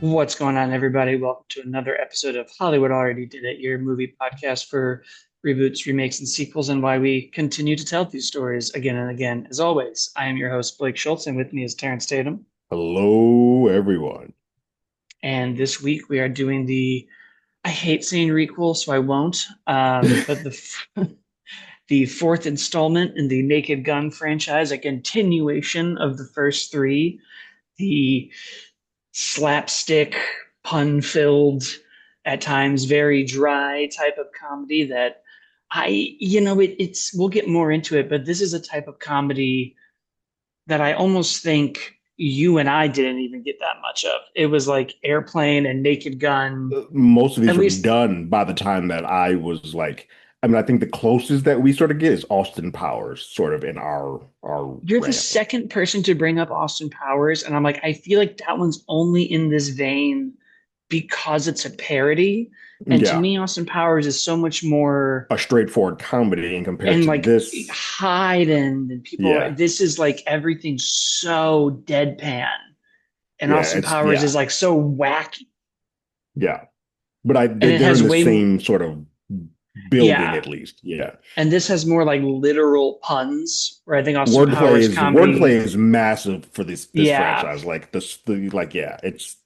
What's going on, everybody? Welcome to another episode of Hollywood Already Did It, your movie podcast for reboots, remakes, and sequels, and why we continue to tell these stories again and again. As always, I am your host, Blake Schultz, and with me is Terrence Tatum. Hello, everyone. And this week we are doing I hate saying requel, so I won't, but the fourth installment in the Naked Gun franchise, a continuation of the first three, the slapstick, pun filled, at times very dry type of comedy that we'll get more into it, but this is a type of comedy that I almost think you and I didn't even get that much of. It was like Airplane and Naked Gun, Most of these at were least. done by the time that I was like, I think the closest that we sort of get is Austin Powers, sort of in our You're the realm. second person to bring up Austin Powers, and I'm like, I feel like that one's only in this vein because it's a parody. And to Yeah, me, Austin Powers is so much more a straightforward comedy in and comparison to like this. Haydn and people. Yeah, This is like everything's so deadpan, and yeah, Austin it's Powers is yeah, like so wacky, yeah. But and it they're has in the way same sort of building yeah, at least. Yeah, and this has more like literal puns. Where I think Austin Powers wordplay comedy, is massive for this yeah, franchise. Like like yeah, it's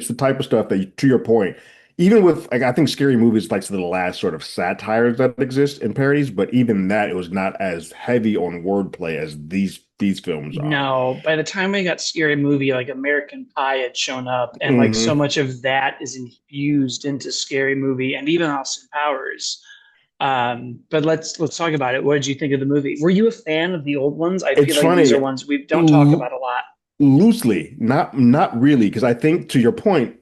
the type of stuff that, to your point, even with like I think Scary Movie is like the last sort of satires that exist in parodies, but even that it was not as heavy on wordplay as these films are. no. By the time I got Scary Movie, like American Pie had shown up, and like so Hmm. much of that is infused into Scary Movie, and even Austin Powers. But let's talk about it. What did you think of the movie? Were you a fan of the old ones? I It's feel like these funny. are ones we don't talk about a lot. Loosely, not really, because I think to your point,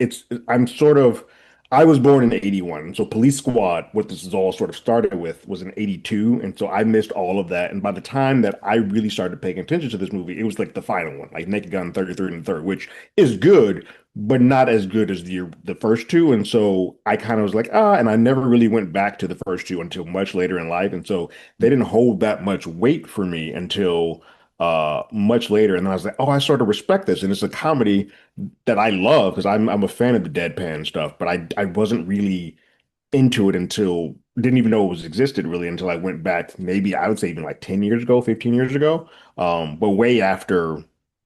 I'm sort of I was born in 81. So Police Squad, what this is all sort of started with, was in 82. And so I missed all of that. And by the time that I really started paying attention to this movie, it was like the final one, like Naked Gun 33 and the third, which is good, but not as good as the first two. And so I kind of was like, and I never really went back to the first two until much later in life. And so they didn't hold that much weight for me until much later. And then I was like, oh, I sort of respect this. And it's a comedy that I love because I'm a fan of the deadpan stuff, but I wasn't really into it until didn't even know it was existed really until I went back maybe I would say even like 10 years ago, 15 years ago. But way after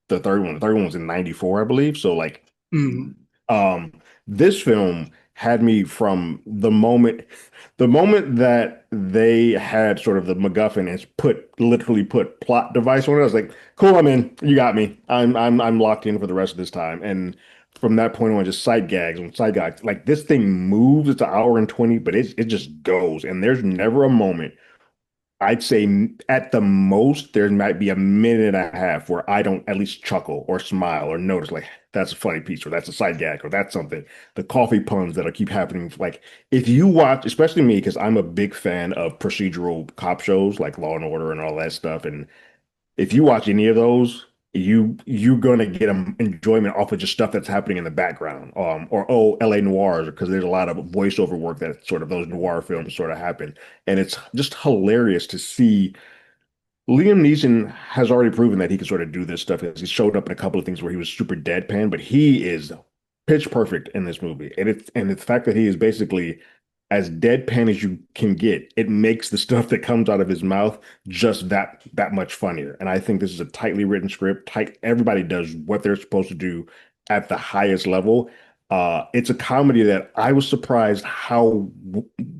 the third one. The third one was in 94, I believe. So like Mm. um, this film had me from the moment that they had sort of the MacGuffin and literally put plot device on it. I was like, cool, I'm in. You got me. I'm locked in for the rest of this time. And from that point on, just sight gags on sight gags. Like this thing moves. It's an hour and 20, but it just goes. And there's never a moment I'd say at the most, there might be a minute and a half where I don't at least chuckle or smile or notice, like, that's a funny piece or that's a side gag or that's something. The coffee puns that'll keep happening. Like, if you watch, especially me, because I'm a big fan of procedural cop shows like Law and Order and all that stuff. And if you watch any of those, you're gonna get enjoyment off of just stuff that's happening in the background. Or oh, LA Noirs, because there's a lot of voiceover work that sort of those noir films sort of happen. And it's just hilarious to see Liam Neeson has already proven that he can sort of do this stuff. He showed up in a couple of things where he was super deadpan, but he is pitch perfect in this movie. And the fact that he is basically as deadpan as you can get, it makes the stuff that comes out of his mouth just that much funnier. And I think this is a tightly written script. Everybody does what they're supposed to do at the highest level. It's a comedy that I was surprised how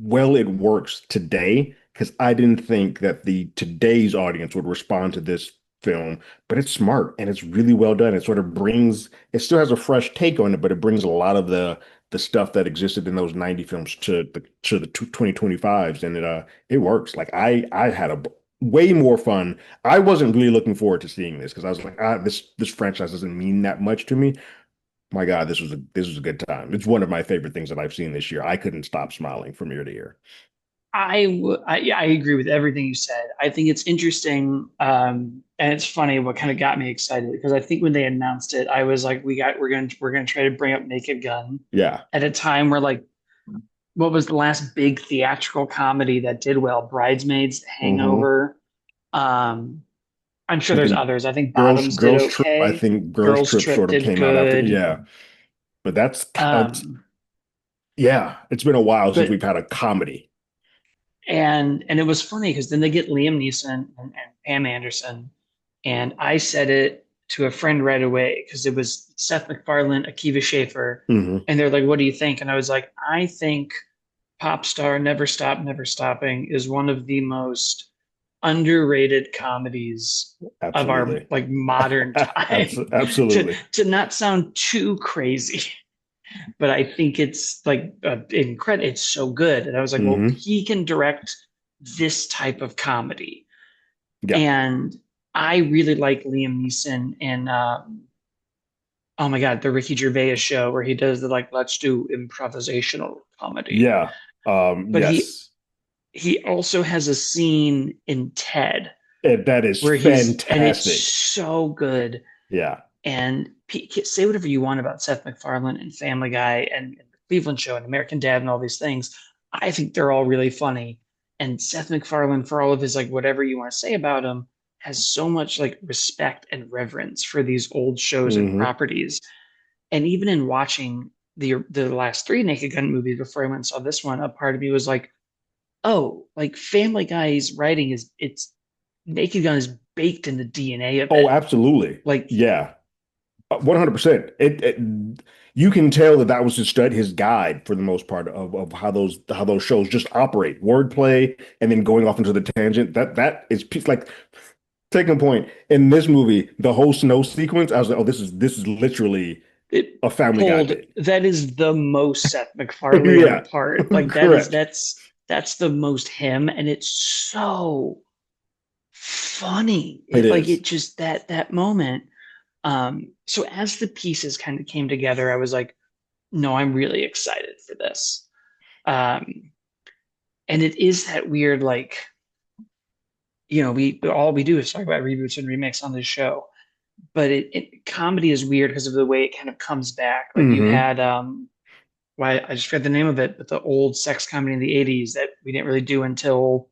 well it works today because I didn't think that the today's audience would respond to this film, but it's smart and it's really well done. It still has a fresh take on it, but it brings a lot of the stuff that existed in those 90 films to the 2025s, and it works. Like I had a way more fun. I wasn't really looking forward to seeing this because I was like, this franchise doesn't mean that much to me. My God, this was a good time. It's one of my favorite things that I've seen this year. I couldn't stop smiling from ear to ear. Yeah, I agree with everything you said. I think it's interesting, and it's funny what kind of got me excited because I think when they announced it, I was like, we're gonna try to bring up Naked Gun Yeah. at a time where like what was the last big theatrical comedy that did well? Bridesmaids, The Hmm. Hangover. Um, I'm sure I there's think others. I think Bottoms did Girls Trip, I okay. think Girls Girls Trip Trip sort of did came out after, good. yeah. But Um, yeah, it's been a while since but we've had a comedy. and it was funny because then they get Liam Neeson and Pam Anderson, and I said it to a friend right away because it was Seth MacFarlane, Akiva Schaffer, Hmm. and they're like, "What do you think?" And I was like, "I think Pop Star Never Stop Never Stopping is one of the most underrated comedies of our Absolutely. like modern time." to Absolutely. to not sound too crazy, but I think it's like incredible. It's so good. And I was like, well, Hmm. he can direct this type of comedy. Yeah. And I really like Liam Neeson in, oh my God, the Ricky Gervais show where he does the like, let's do improvisational comedy. Yeah. But he, Yes. he also has a scene in Ted That is where and it's fantastic. so good. Yeah. And say whatever you want about Seth MacFarlane and Family Guy and the Cleveland Show and American Dad and all these things. I think they're all really funny. And Seth MacFarlane, for all of his like whatever you want to say about him, has so much like respect and reverence for these old shows and Hmm. properties. And even in watching the last three Naked Gun movies before I went and saw this one, a part of me was like, oh, like Family Guy's writing is it's Naked Gun is baked in the DNA of Oh, it. absolutely. Like Yeah. 100%. You can tell that that was his guide for the most part of how those shows just operate. Wordplay and then going off into the tangent. That is like taking a point in this movie, the whole snow sequence. I was like, oh, this is literally it a Family Guy pulled bit. that is the most Seth MacFarlane Yeah. part. Like Correct. that's the most him, and it's so funny. It Like is. it just that moment. So as the pieces kind of came together, I was like, no, I'm really excited for this. Um, and it is that weird, like, we all we do is talk about reboots and remakes on this show. But comedy is weird because of the way it kind of comes back. Like you Hmm. had why I just forget the name of it, but the old sex comedy in the 80s that we didn't really do until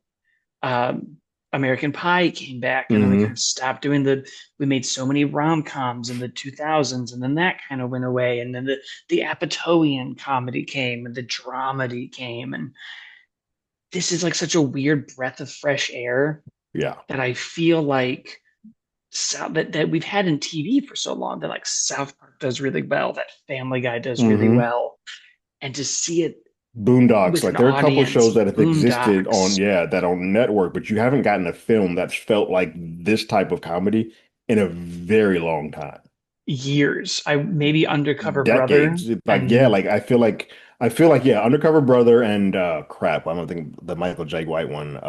um, American Pie came back. And then we kind Hmm. of stopped we made so many rom-coms in the 2000s, and then that kind of went away. And then the Apatowian comedy came and the dramedy came. And this is like such a weird breath of fresh air Yeah. that I feel like that we've had in TV for so long that like South Park does really well, that Family Guy does really Hmm. well, and to see it Boondocks, with like an there are a couple of audience, shows that have existed on, Boondocks, yeah, that on network, but you haven't gotten a film that's felt like this type of comedy in a very long time. years. I maybe Undercover Brother Decades. Like, yeah, and like I feel like, yeah, Undercover Brother and crap, I don't think the Michael J. White one,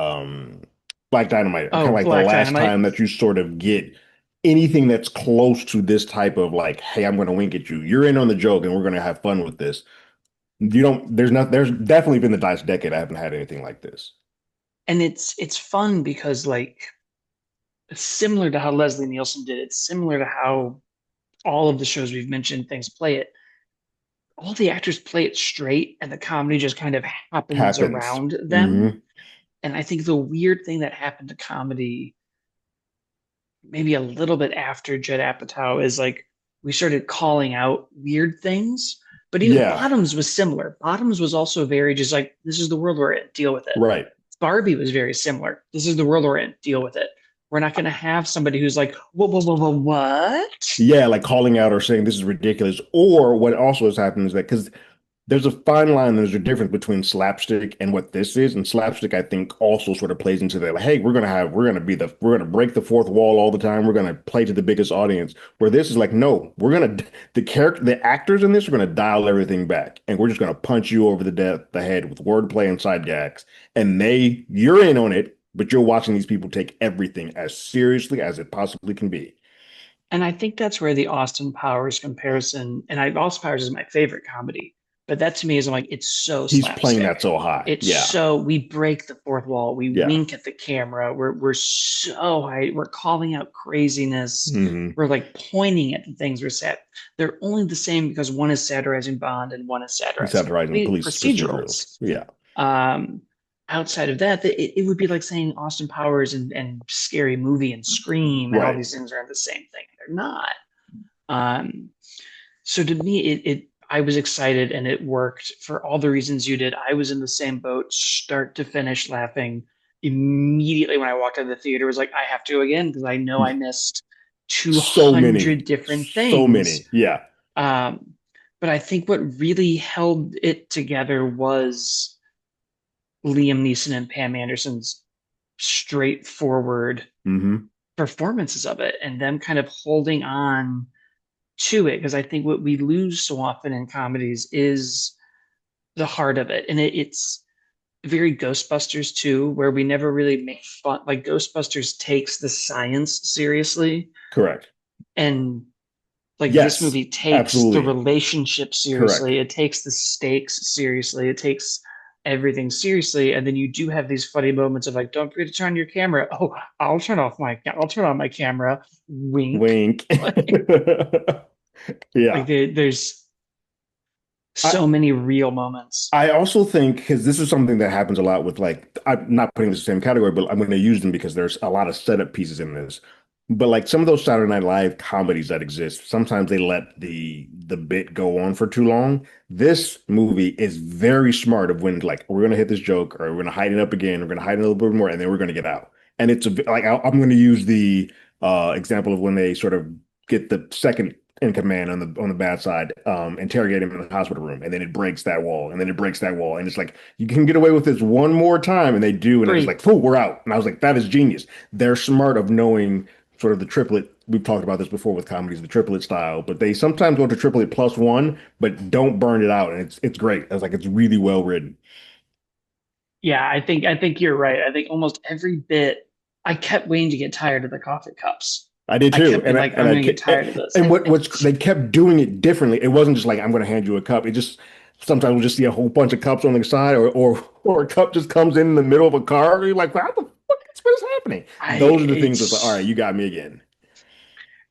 Black Dynamite are kind of oh, like the Black last Dynamite. time that you sort of get anything that's close to this type of like, hey, I'm gonna wink at you. You're in on the joke and we're gonna have fun with this. There's definitely been the last decade I haven't had anything like this. And it's fun because like it's similar to how Leslie Nielsen did it. It's similar to how all of the shows we've mentioned things play it. All the actors play it straight and the comedy just kind of happens Happens. around them. Hmm. And I think the weird thing that happened to comedy maybe a little bit after Judd Apatow is like we started calling out weird things. But even Yeah, Bottoms was similar. Bottoms was also very just like, this is the world we're in, deal with it. right. Barbie was very similar. This is the world we're in, deal with it. We're not going to have somebody who's like, whoa, whoa, whoa, whoa, what? Yeah, like calling out or saying this is ridiculous. Or what also has happened is that because there's a fine line, there's a difference between slapstick and what this is. And slapstick, I think, also sort of plays into that. Like, hey, we're gonna break the fourth wall all the time. We're gonna play to the biggest audience. Where this is like, no, the actors in this are gonna dial everything back, and we're just gonna punch you over the head with wordplay and side gags. And you're in on it, but you're watching these people take everything as seriously as it possibly can be. And I think that's where the Austin Powers comparison, and Austin Powers is my favorite comedy, but that to me is I'm like, it's so He's playing slapstick. that so high. It's Yeah, so we break the fourth wall, we yeah. wink at the camera, we're so high, we're calling out craziness, Hmm. we're like pointing at the things we're sad. They're only the same because one is satirizing Bond and one is He's satirizing satirizing police procedurals. procedurals. Yeah. Um, Outside of that, it would be like saying Austin Powers and Scary Movie and Scream and all Right. these things are the same thing. They're not. Um, so to me, I was excited and it worked for all the reasons you did. I was in the same boat, start to finish, laughing immediately when I walked out of the theater. Was like, I have to go again because I know I missed So many, 200 different so things. many. Yeah. Um, but I think what really held it together was Liam Neeson and Pam Anderson's straightforward Hmm. performances of it and them kind of holding on to it. Because I think what we lose so often in comedies is the heart of it. And it's very Ghostbusters too, where we never really make fun. Like Ghostbusters takes the science seriously, Correct. and like this Yes, movie takes the absolutely. relationship Correct. seriously. It takes the stakes seriously. It takes everything seriously. And then you do have these funny moments of like, don't forget to turn your camera. Oh, I'll turn on my camera. Wink. Wink. Like, Yeah. there's I, so many real moments. I also think because this is something that happens a lot with like I'm not putting this in the same category, but I'm going to use them because there's a lot of setup pieces in this. But like some of those Saturday Night Live comedies that exist, sometimes they let the bit go on for too long. This movie is very smart of when like we're going to hit this joke or we're going to hide it up again, we're going to hide it a little bit more, and then we're going to get out. And it's like I'm going to use the example of when they sort of get the second in command on the bad side, interrogate him in the hospital room, and then it breaks that wall, and then it breaks that wall, and it's like you can get away with this one more time, and they do, and then it's Great. like, "Fool, we're out." And I was like, "That is genius." They're smart of knowing sort of the triplet. We've talked about this before with comedies, the triplet style, but they sometimes go to triplet plus one, but don't burn it out, and it's great. I was like, it's really well written. Yeah, I think you're right. I think almost every bit I kept waiting to get tired of the coffee cups. I did I too, kept being like, and I'm gonna get tired of this. and what's they kept doing it differently. It wasn't just like I'm going to hand you a cup. It just sometimes we'll just see a whole bunch of cups on the side, or a cup just comes in the middle of a car. You're like, what the fuck is what is happening? Those are the things that's like, all right, It's you got me again.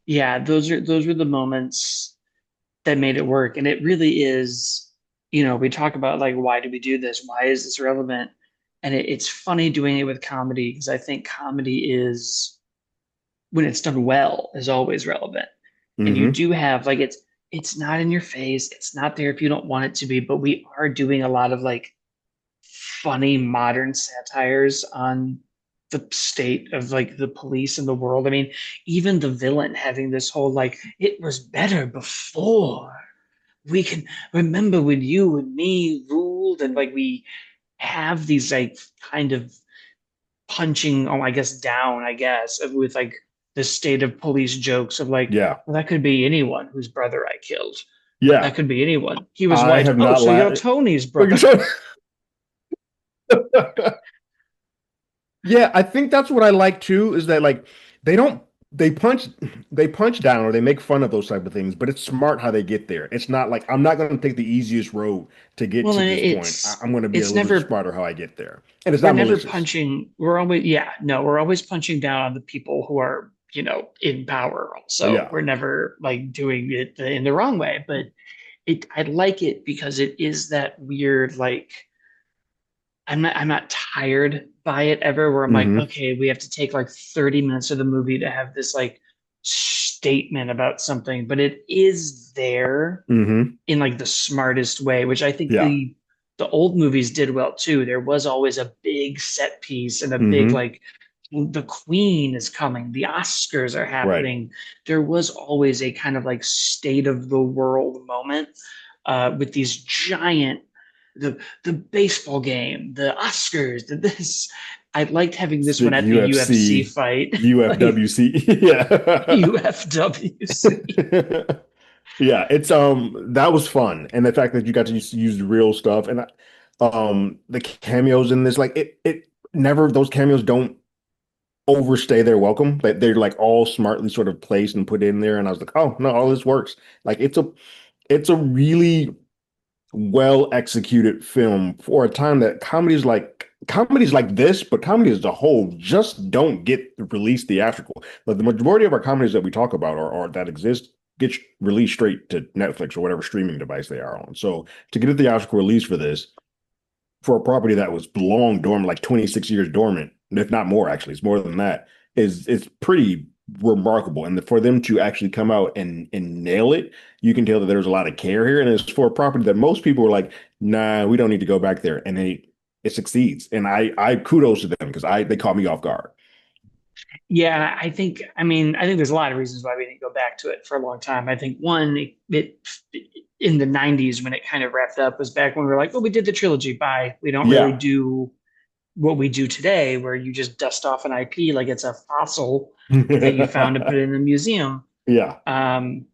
yeah, those were the moments that made it work. And it really is, we talk about like why do we do this? Why is this relevant? And it's funny doing it with comedy because I think comedy is when it's done well is always relevant. And you Hmm. do have like it's not in your face, it's not there if you don't want it to be, but we are doing a lot of like funny modern satires on the state of like the police in the world. I mean, even the villain having this whole like it was better before. We can remember when you and me ruled, and like we have these like kind of punching, oh, I guess down, I guess, with like the state of police jokes of like, Yeah, well, that could be anyone whose brother I killed. yeah. That could be anyone. He was I white. have Oh, not so you're laughed. Tony's brother. Yeah, I think that's what I like too, is that like they don't they punch they punch down or they make fun of those type of things, but it's smart how they get there. It's not like I'm not going to take the easiest road to get Well, to and this point. I'm going to be a it's little bit never smarter how I get there. And it's we're not never malicious. punching. We're always yeah, no, we're always punching down on the people who are in power. Also, Yeah. we're never like doing it in the wrong way. But I like it because it is that weird like I'm not tired by it ever where I'm like, Hmm. okay, we have to take like 30 minutes of the movie to have this like statement about something, but it is there Hmm. in like the smartest way, which I think Yeah. the old movies did well too. There was always a big set piece and a big Hmm. like the Queen is coming, the Oscars are Right. happening. There was always a kind of like state of the world moment with these giant the baseball game, the Oscars, this. I liked having It's this one big at the UFC UFC, fight, like UFWC. Yeah. UFWC. Yeah, it's that was fun. And the fact that you got to use real stuff and the cameos in this, like it never those cameos don't overstay their welcome. They're like all smartly sort of placed and put in there. And I was like, oh no, all this works. Like it's a really well executed film for a time that comedies like this, but comedy as a whole just don't get released theatrical. Like the majority of our comedies that we talk about or that exist get released straight to Netflix or whatever streaming device they are on. So to get a theatrical release for this, for a property that was long dormant, like 26 years dormant, if not more, actually, it's more than that, is pretty. remarkable. And for them to actually come out and nail it, you can tell that there's a lot of care here. And it's for a property that most people were like, nah, we don't need to go back there. And it succeeds. And I kudos to them because I they caught me off guard. Yeah, I think there's a lot of reasons why we didn't go back to it for a long time. I think one, in the 90s when it kind of wrapped up was back when we were like, well, we did the trilogy. Bye. We don't really Yeah. do what we do today, where you just dust off an IP like it's a fossil that you found and put it in a museum. Yeah. Um,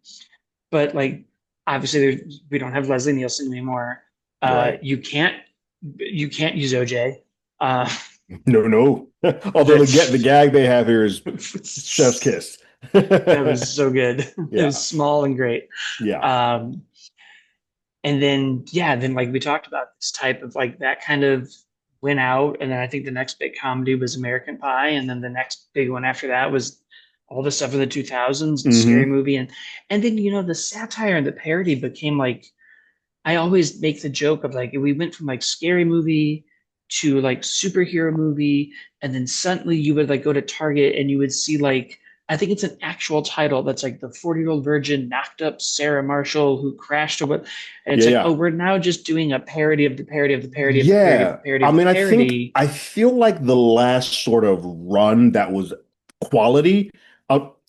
but like obviously we don't have Leslie Nielsen anymore. Right. You can't use OJ. Uh, No, no. Although the that's gag they have here is chef's kiss. that was so good. It was Yeah. small and great. Yeah. Um, and then yeah, then like we talked about this type of like that kind of went out, and then I think the next big comedy was American Pie, and then the next big one after that was all the stuff in the 2000s and Scary Hmm. Movie, and then the satire and the parody became like I always make the joke of like we went from like scary movie to like superhero movie, and then suddenly you would like go to Target and you would see like I think it's an actual title that's like the 40-year-old virgin knocked up Sarah Marshall who crashed or what, and it's Yeah, like, oh, yeah. we're now just doing a parody of the parody of the parody of the parody of the Yeah. parody I of the mean, parody. I feel like the last sort of run that was quality,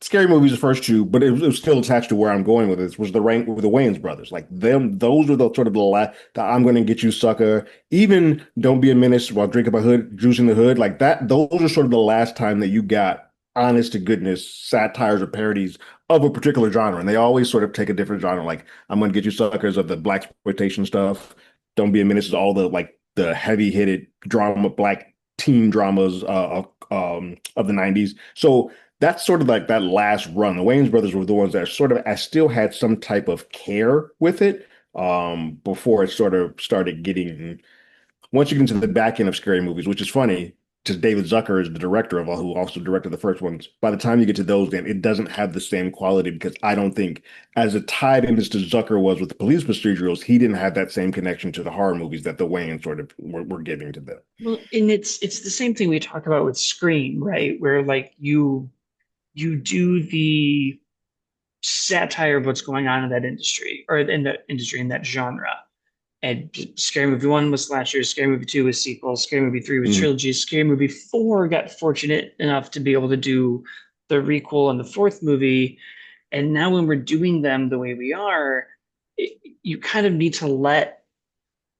Scary Movie's the first two, but it was still attached to where I'm going with this, was the rank with the Wayans brothers. Like them, those were the sort of the last, the I'm gonna get you sucker. Even Don't Be a Menace while drinking my hood, juicing the hood, like that, those are sort of the last time that you got honest to goodness satires or parodies of a particular genre. And they always sort of take a different genre. Like I'm gonna get you suckers of the black exploitation stuff. Don't Be a Menace is all the like the heavy hitted drama, black teen dramas of the 90s. So that's sort of like that last run. The Wayans brothers were the ones that sort of I still had some type of care with it before it sort of started getting once you get into the back end of scary movies, which is funny, because David Zucker is the director of all, who also directed the first ones. By the time you get to those, then it doesn't have the same quality because I don't think, as a tied in as to Zucker was with the police procedurals, he didn't have that same connection to the horror movies that the Wayans sort of were giving to them. Well, and it's the same thing we talk about with Scream, right? Where like you do the satire of what's going on in that industry or in the industry in that genre. And Scary Movie 1 was slasher, Scary Movie 2 was sequel, Scary Movie 3 was Mm, trilogy, Scary Movie 4 got fortunate enough to be able to do the requel and the fourth movie. And now when we're doing them the way we are, you kind of need to if let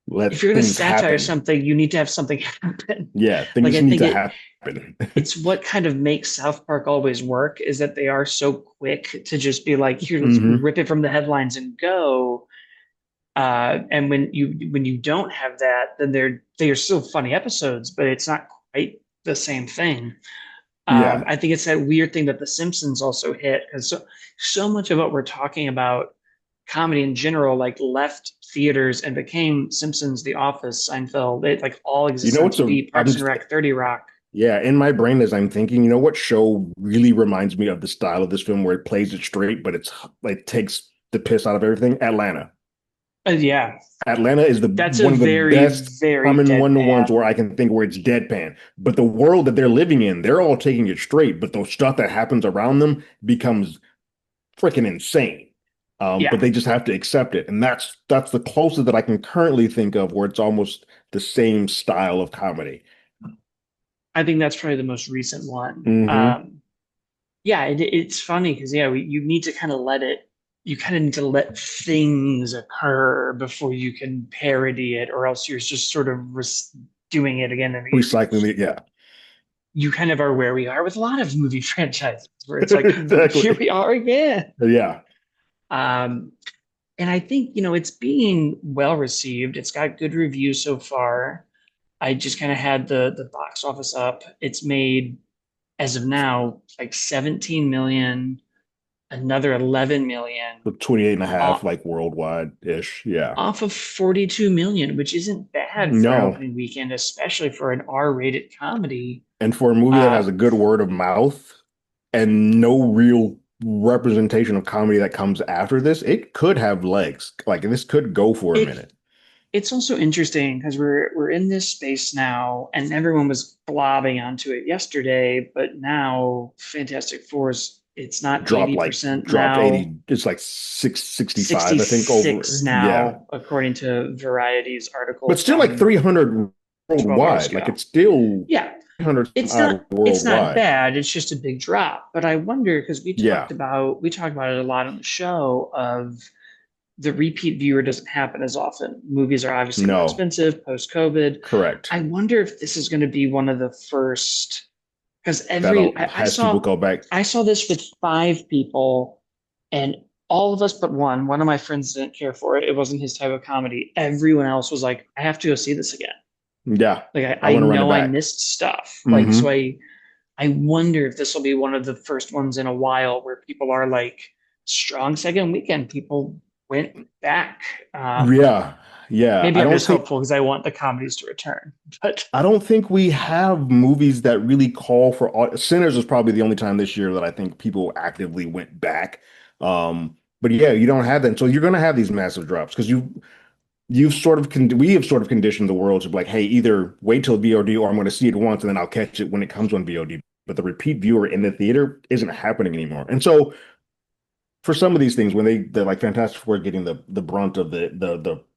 you're going to things satire happen. something, you need to have something happen. Yeah, Like things I need think to happen. it's what kind of makes South Park always work is that they are so quick to just be like, here, let's Hmm. rip it from the headlines and go. And when you don't have that, then they are still funny episodes, but it's not quite the same thing. Yeah. I think it's that weird thing that The Simpsons also hit because so much of what we're talking about, comedy in general, like left theaters and became Simpsons, The Office, Seinfeld. It like all You exists know on what's a TV. I'm Parks and Rec, 30 Rock. Yeah, in my brain as I'm thinking, you know what show really reminds me of the style of this film where it plays it straight, but it's like takes the piss out of everything? Atlanta. Yeah, Atlanta is the that's a one of the very best very common one-to-ones deadpan. where I can think where it's deadpan. But the world that they're living in, they're all taking it straight, but the stuff that happens around them becomes freaking insane. But Yeah, they just have to accept it. And that's the closest that I can currently think of where it's almost the same style of comedy. I think that's probably the most recent one. Hmm. Yeah, it's funny because yeah, you need to kind of let it. You kind of need to let things occur before you can parody it, or else you're just sort of doing it again and again. Recycling it, yeah. You kind of are where we are with a lot of movie franchises, where it's like here Exactly. we are again. Yeah. Um, and I think it's being well received. It's got good reviews so far. I just kind of had the box office up. It's made as of now like 17 million, another 11 million So 28 and a half, off, like worldwide-ish. Yeah. off of 42 million, which isn't bad for an No. opening weekend, especially for an R-rated comedy. And for a movie that Uh, has a good word of mouth and no real representation of comedy that comes after this, it could have legs. Like this could go for a it minute. it's also interesting because we're in this space now, and everyone was blobbing onto it yesterday, but now Fantastic Four's It's not 80% Dropped now, 80. It's like 665, I think, over. 66 Yeah. now, according to Variety's article But still like from 300 12 hours worldwide. Like ago. it's still Yeah, 300 it's odd not worldwide. bad. It's just a big drop. But I wonder because Yeah. we talked about it a lot on the show of the repeat viewer doesn't happen as often. Movies are obviously more No. expensive post COVID. Correct. I wonder if this is going to be one of the first because That'll has people go back. I saw this with five people and all of us but one of my friends didn't care for it. It wasn't his type of comedy. Everyone else was like, I have to go see this again. Yeah. Like I I want to run it know I back. missed stuff. Like Hmm. I wonder if this will be one of the first ones in a while where people are like strong second weekend. People went back. Yeah. Yeah. Maybe I'm just hopeful because I want the comedies to return. But I don't think we have movies that really call for Sinners was probably the only time this year that I think people actively went back. But yeah, you don't have that. So you're going to have these massive drops because we have sort of conditioned the world to be like, hey, either wait till VOD or I'm going to see it once and then I'll catch it when it comes on VOD. But the repeat viewer in the theater isn't happening anymore. And so for some of these things, when they're like Fantastic Four getting the brunt of the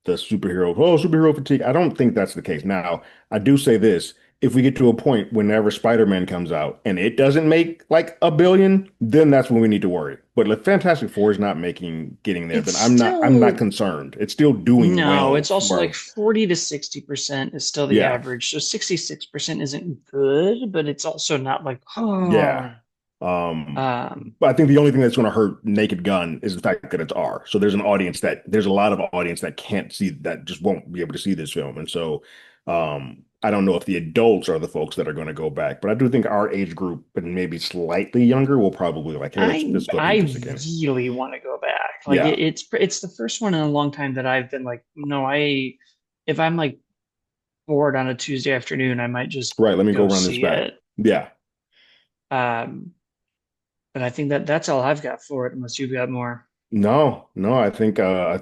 superhero fatigue, I don't think that's the case. Now, I do say this: if we get to a point whenever Spider-Man comes out and it doesn't make like a billion, then that's when we need to worry. But if Fantastic Four is not making getting there, it's then I'm not still concerned. It's still doing no, well it's also like for 40 to 60% is still the yeah. average. So 66% isn't good, but it's also not like, Yeah. oh, Um, um, but I think the only thing that's going to hurt Naked Gun is the fact that it's R. So there's a lot of audience that can't see that just won't be able to see this film. And so I don't know if the adults are the folks that are going to go back, but I do think our age group and maybe slightly younger will probably like, hey, let's go peep I this again. really want to go back. Like Yeah. it's the first one in a long time that I've been like, no, if I'm like bored on a Tuesday afternoon, I might just Right. Let me go go run this see back. it. Yeah. Um, but I think that's all I've got for it, unless you've got more. No, no, I think I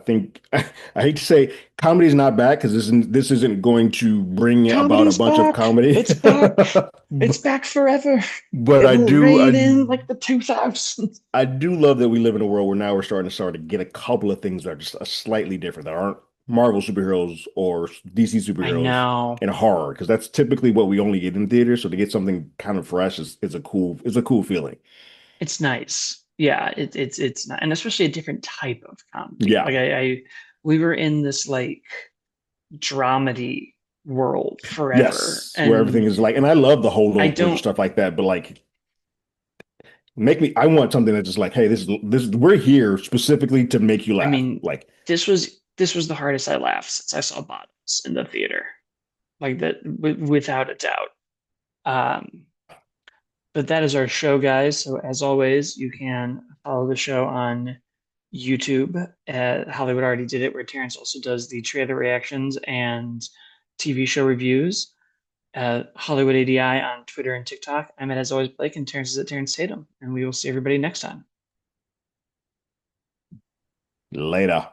hate to say comedy's not back because this isn't going to bring about a Comedy's bunch of back. comedy. It's back. It's But, back forever. but It I will do reign I in like the 2000s. I do love that we live in a world where now we're starting to get a couple of things that are just slightly different that aren't Marvel superheroes or DC I superheroes know. in horror because that's typically what we only get in theaters. So to get something kind of fresh is a cool feeling. It's nice. Yeah, it's not, and especially a different type of comedy. Yeah. We were in this like dramedy world forever, Yes, where everything and is like, and I love the I holdovers or don't. stuff like that, but like I want something that's just like, hey, we're here specifically to make you I laugh. mean, Like, this was the hardest I laughed since I saw Bottoms in the theater, like that without a doubt. Um, but that is our show, guys. So as always, you can follow the show on YouTube. Hollywood already did it, where Terrence also does the trailer reactions and TV show reviews. Hollywood ADI on Twitter and TikTok. I'm at as always Blake, and Terrence is at Terrence Tatum, and we will see everybody next time. later.